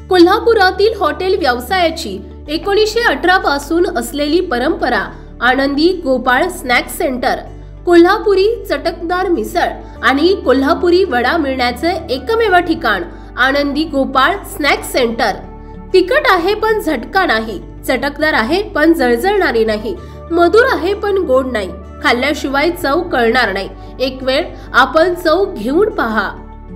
कोल्हापुरातील हॉटेल व्यवसायाची 1918 पासून असलेली परंपरा आनंदी गोपाळ स्नॅक्स सेंटर, कोल्हापुरी चटकदार मिसळ आणि कोल्हापुरी वडा मिळण्याचे एकमेव ठिकाण आनंदी गोपाळ स्नॅक्स सेंटर। तिखट आहे पण झटका नाही, चटकदार आहे पण जळजळणारी नाही, मधुर आहे पण गोड नाही, खाल्ल्याशिवाय चव कळणार नाही। एक वेळ आपण चव घेऊन पहा।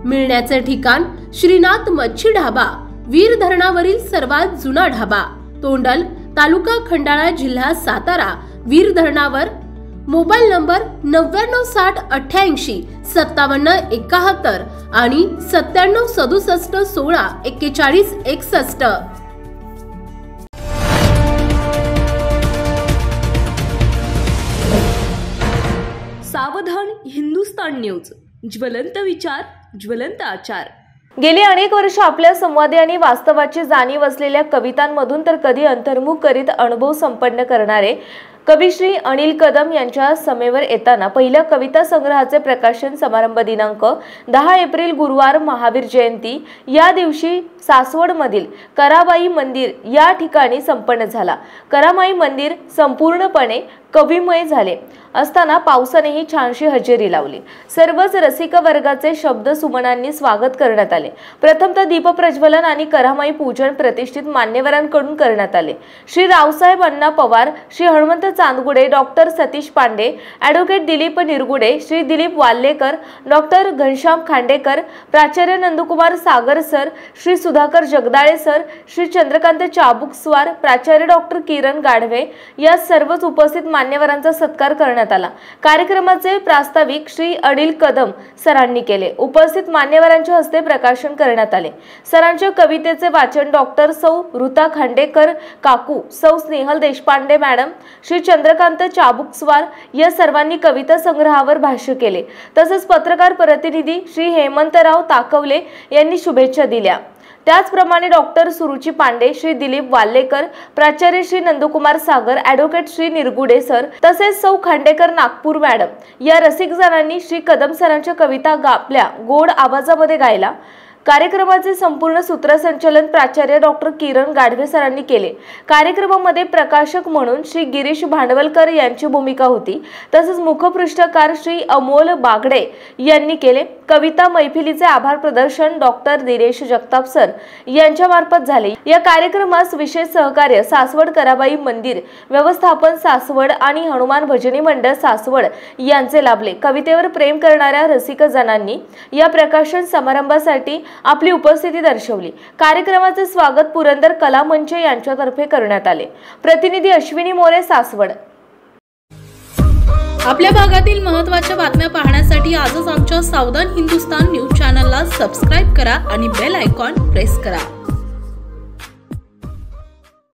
मिळण्याचे ठिकाण श्रीनाथ मच्छी ढाबा, वीर धरणावरील सर्वात जुना ढाबा, तोंडल, तालुका खंडाळा, जिल्हा सातारा। वीर धरणावर। मोबाईल नंबर 9968855771 आणि 9767164161। सावधान हिंदुस्तान न्यूज, ज्वलंत विचार, ज्वलंत आचार। गेली अनेक वर्ष आपल्या संवादी आणि वास्तवाची जाणीव असलेल्या कवितांमधून तर कधी अंतर्मुख करीत अनुभव संपन्न करणारे कवी श्री अनिल कदम यांच्या समेवर येताना पहिल्या कविता संग्रहाचे प्रकाशन समारंभ दिनांक 10 एप्रिल गुरुवार महावीर जयंती या दिवशी सासवडमधील करामाई मंदिर या ठिकाणी संपन्न झाला। करामाई मंदिर संपूर्णपणे कविमय झाले असताना पावसानेही छानशी हजेरी लावली। सर्वच रसिक वर्गाचे शब्द सुमनांनी स्वागत करण्यात आले। प्रथमतः दीप प्रज्वलन आणि करामाई पूजन प्रतिष्ठित मान्यवरांकडून करण्यात आले। Shri Raosaheb Anna Pawar, Shri Hanumant Chandgude, doctor Satish Pande, advocate Dilip Nirgude, Shri Dilip Wallekar, doctor Ghanshyam Khandekar, प्राचार्य नंदकुमार सागर सर, श्री सुधाकर जगदाळे सर, श्री चंद्रकांत चाबुकस्वार, प्राचार्य डॉक्टर किरण गाढवे या सर्वच उपस्थित मान्यवरांचा सत्कार करण्यात आला। कार्यक्रमाचे प्रास्ताविक श्री अनिल कदम सरांनी केले। उपस्थित मान्यवरांच्या हस्ते प्रकाशन करण्यात आले। सरांच्या कवितेचे वाचन डॉक्टर सौ ऋता खांडेकर काकू, सौ स्नेहल देशपांडे मॅडम, श्री चंद्रकांत चाबुकस्वार या सर्वांनी कविता संग्रहावर भाष्य केले। तसेच पत्रकार प्रतिनिधी श्री हेमंतराव ताकवले यांनी शुभेच्छा दिल्या। त्याचप्रमाणे डॉक्टर सुरुची पांडे, श्री दिलीप वाल्लेकर, प्राचार्य श्री नंदकुमार सागर, ॲडव्होकेट श्री निरगुडे सर तसेच सौ खांडेकर नागपूर मॅडम या रसिक जणांनी श्री कदम सरांच्या कविता आपल्या गोड आवाजामध्ये गायला। कार्यक्रमाचे संपूर्ण सूत्रसंचालन प्राचार्य डॉक्टर किरण गाढवे सरांनी केले। कार्यक्रमामध्ये प्रकाशक म्हणून श्री गिरीश भांडवलकर यांची भूमिका होती। तसेच मुखपृष्ठकार श्री अमोल बागडे यांनी केले। कविता मैफिलीचे आभार प्रदर्शन डॉक्टर दिनेश जगताप सर यांच्या मार्फत झाले। या कार्यक्रमास विशेष सहकार्य सासवड कराबाई मंदिर व्यवस्थापन सासवड आणि हनुमान भजनी मंडळ सासवड यांचे लाभले। कवितेवर प्रेम करणाऱ्या रसिक जणांनी या प्रकाशन समारंभासाठी आपली उपस्थिती दर्शवली। कार्यक्रमाचे स्वागत पुरंदर कला मंच यांच्यातर्फे करण्यात आले। प्रतिनिधी अश्विनी मोरे, सासवड। आपल्या भागातील महत्त्वाच्या बातम्या पाहण्यासाठी आजच आमच्या सावधान हिंदुस्तान न्यूज चॅनलला सबस्क्राइब करा आणि बेल आयकॉन प्रेस करा।